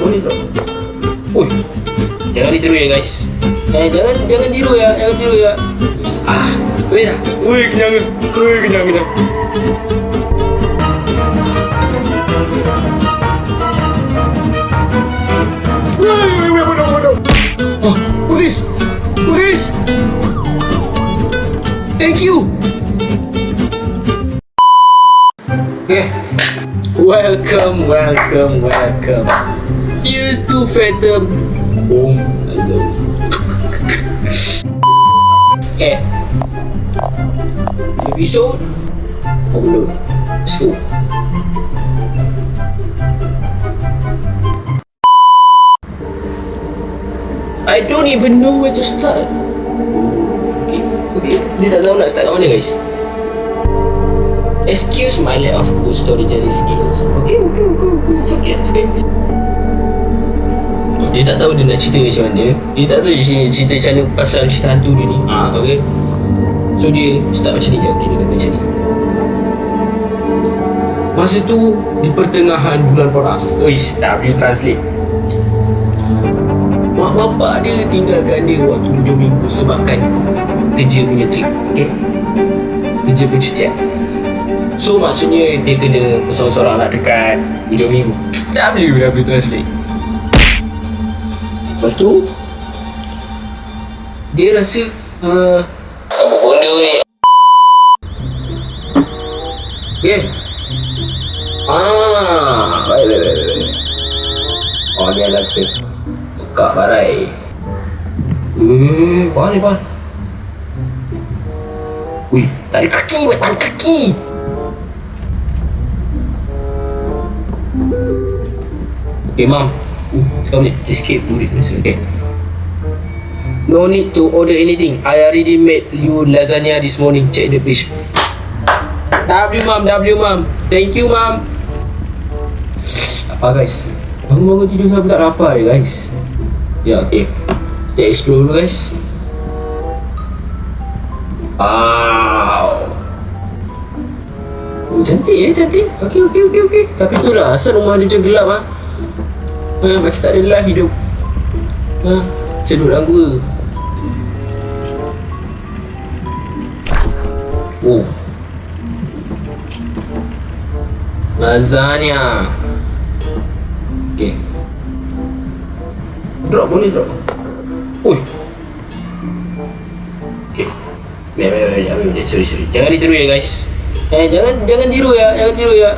boleh drop. Oi, jangan ditiru ya guys. Jangan tiru ya, jangan tiru ya. Weh dah. Weh kenyang. Oh, polis. Thank you. Okay. Welcome. Here's to Phantom Home Alone. Episode Home Alone. Let's go. I don't even know where to start. Okay. Dia tak tahu nak start kat mana guys. Excuse my lack of good storytelling skills. Okay. It's okay. Dia tak tahu dia nak cerita macam mana. Dia tak tahu dia cerita macam mana pasal cerita hantu dia ni. Okay. So dia start macam ni. Okay, dia kata macam ni. Masa tu di pertengahan bulan panas. W translate. Mak bapak dia tinggalkan dia waktu 7 minggu sebabkan kerja punya trip. Okay. Kerja percutian. So maksudnya dia kena seorang-seorang nak dekat 7 minggu. W translate. Lepas tu dia rasa apa benda ni. Okay. Baik. Oh dia dah kata buka barai. Bahan. Wih, tak ada kaki. Okay, Mam. Kau boleh escape dulu masa. Okay. No need to order anything. I already made you lasagna this morning. Check the fridge. W, Mam. Thank you, Mam. Apa guys? Bangun tidur saya tak lapar guys. Ya, okay. Kita explore dulu guys. Wow. Cantik. Okay. Tapi itulah asal rumah dia macam gelap macam tak ada live hidup. Macam duduk dalam gua. Oh, lasagna. Okay. Boleh drop. Ui. Okay. Biar. Sorry. Jangan ditiru ya guys. Jangan tiru ya. Okay.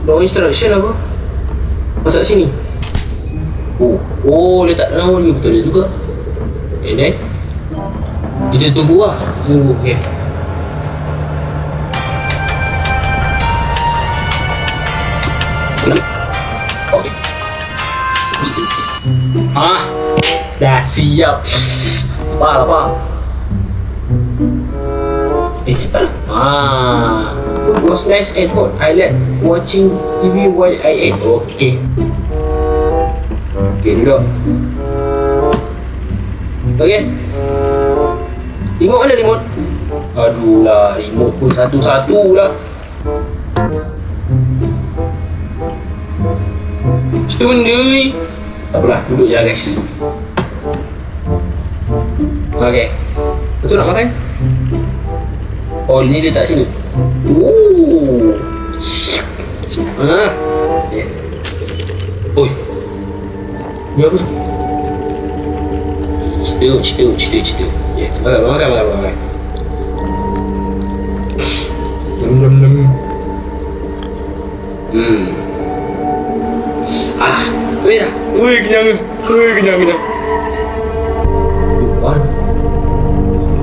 No instruction apa? Masak sini. Oh, dia tak tahu ni. Betul dia juga. And then kita tunggu. Okay. Dah siap. Apa? Cepatlah. Food was nice and hot. I like watching TV while I ate. Okay, duduk. Okay. Remote mana remote? Aduh lah, remote pun satu-satu lah. Macam benda ni? Tak apalah, duduk je lah guys. Okay. Betul nak makan? Oh, ni letak sini. Oi. Ni apa tu? Cerita. Ya, makan. Weh dah. Kenyang.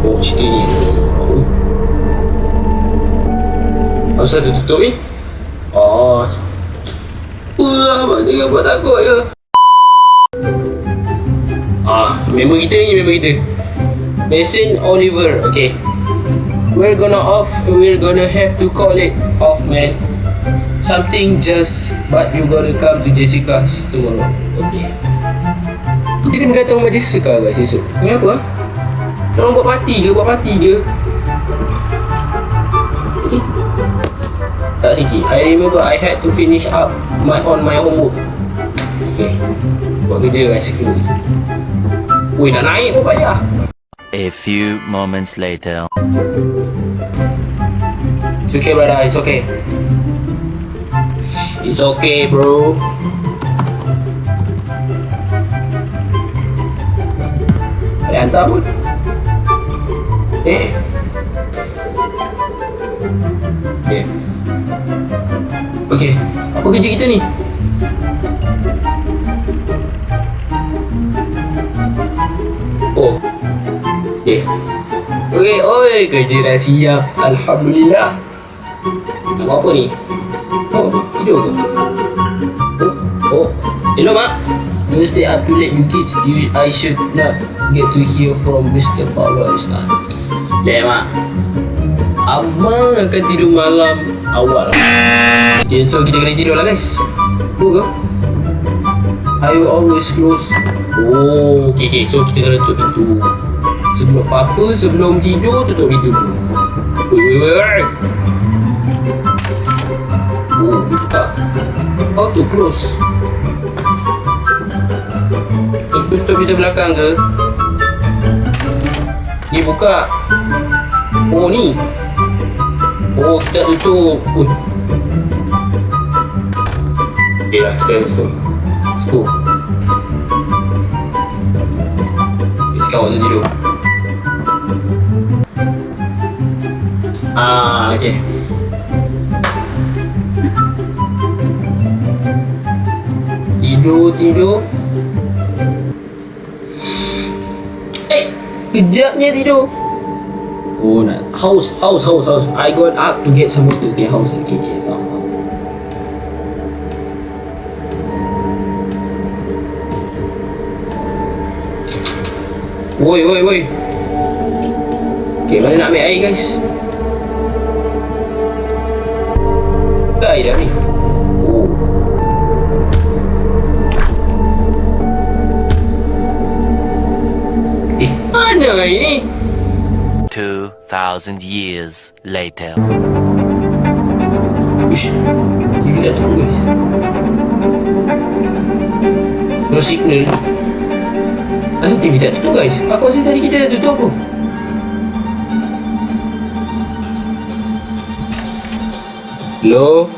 Oh, cerita ni. Apa tu tutup ni? Abang jangan buat takut je. Member kita. Mason Oliver. Okay. We're gonna have to call it off, man. Something just, but you gotta come to Jessica's tomorrow. Okay. Kita kena datang rumah Jessica guys esok. Kenapa? Orang buat party ke? Tak tak sikit. I remember I had to finish up my homework. Okay, buat kerja kat situ. Weh, nak naik pun payah. A few moments later. It's okay, brother. It's okay. It's okay, bro. Ada hantar pun. Okay. Okay. Apa kerja kita ni? Oh. Okay. Okay, oi, kerja dah siap. Alhamdulillah. Nak buat apa ni? Oh, tidur ke? Oh. Hello, Mak. Don't stay up too late, you kids. I should not get to hear from Mr. Paulo this time. Mak. Abang akan tidur malam awal. Okay, so kita kena tidur lah, guys. Go. I will always close. Oh, okay. So kita kena tutup pintu. Sebelum apa-apa, sebelum tidur, tutup pintu dulu. Wait. Oh, buka. How to close? Tutup pintu belakang ke? Ni buka. Oh, ni. Oh, kita tutup. Okay lah, kita tutup. Let's go. Okay, sekarang waktu tidur. Okay. Tidur. Kejapnya tidur. Oh, nak house. I got up to get some water. Okay, house. Okay, faham. Woi. Okay, mana nak ambil air, guys? Tak air dah ni. Oh. Mana air ni? 2,000 years later. Uish, TV tak tahu, guys. No signal. Asal TV tak tutup, guys? Aku rasa tadi kita dah tutup pun. Hello?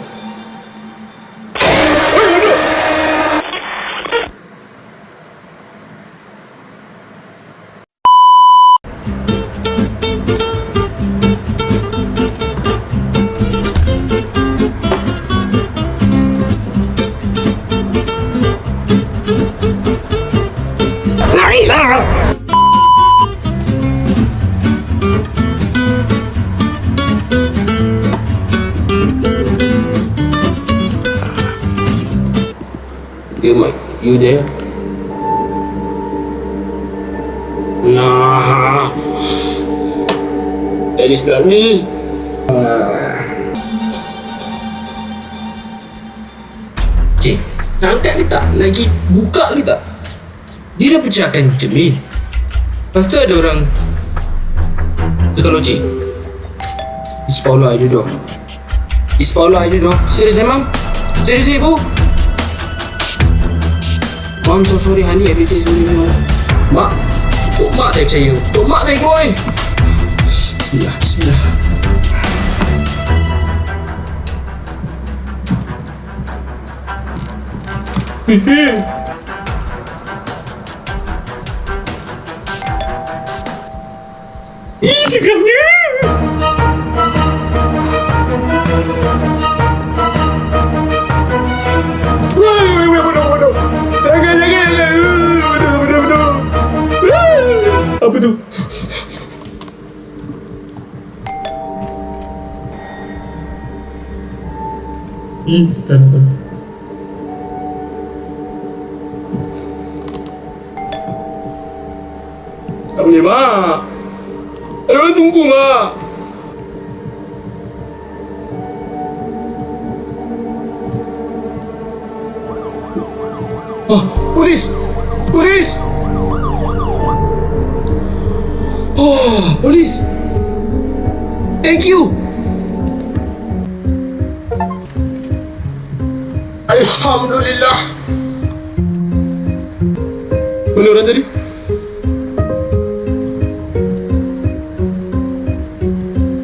You there? Nah, that is not me. Cik, nak angkat ke tak? Lagi buka ke tak? Dia dah pecahkan cermin. Lepas tu ada orang kalau cik, It's Paula, I don't know. Serius memang? Serius ibu? I'm so sorry, honey. Everything is going wrong. Mak, tok mak saya percaya. Tok mak saya keluar ni. Bismillah. Ih, cakapnya. Bodoh. Jangan. Bodoh. Apa tu? Tak. Tak boleh, Mak. Ada orang tunggu, Mak. Oh, polis! Oh, polis! Thank you! Alhamdulillah. Mana orang tadi?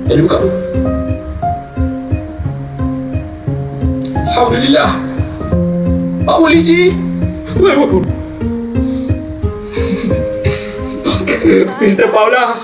Tadi buka. Alhamdulillah. Pak polisi. Woi, woi, woi. Mr. Paula.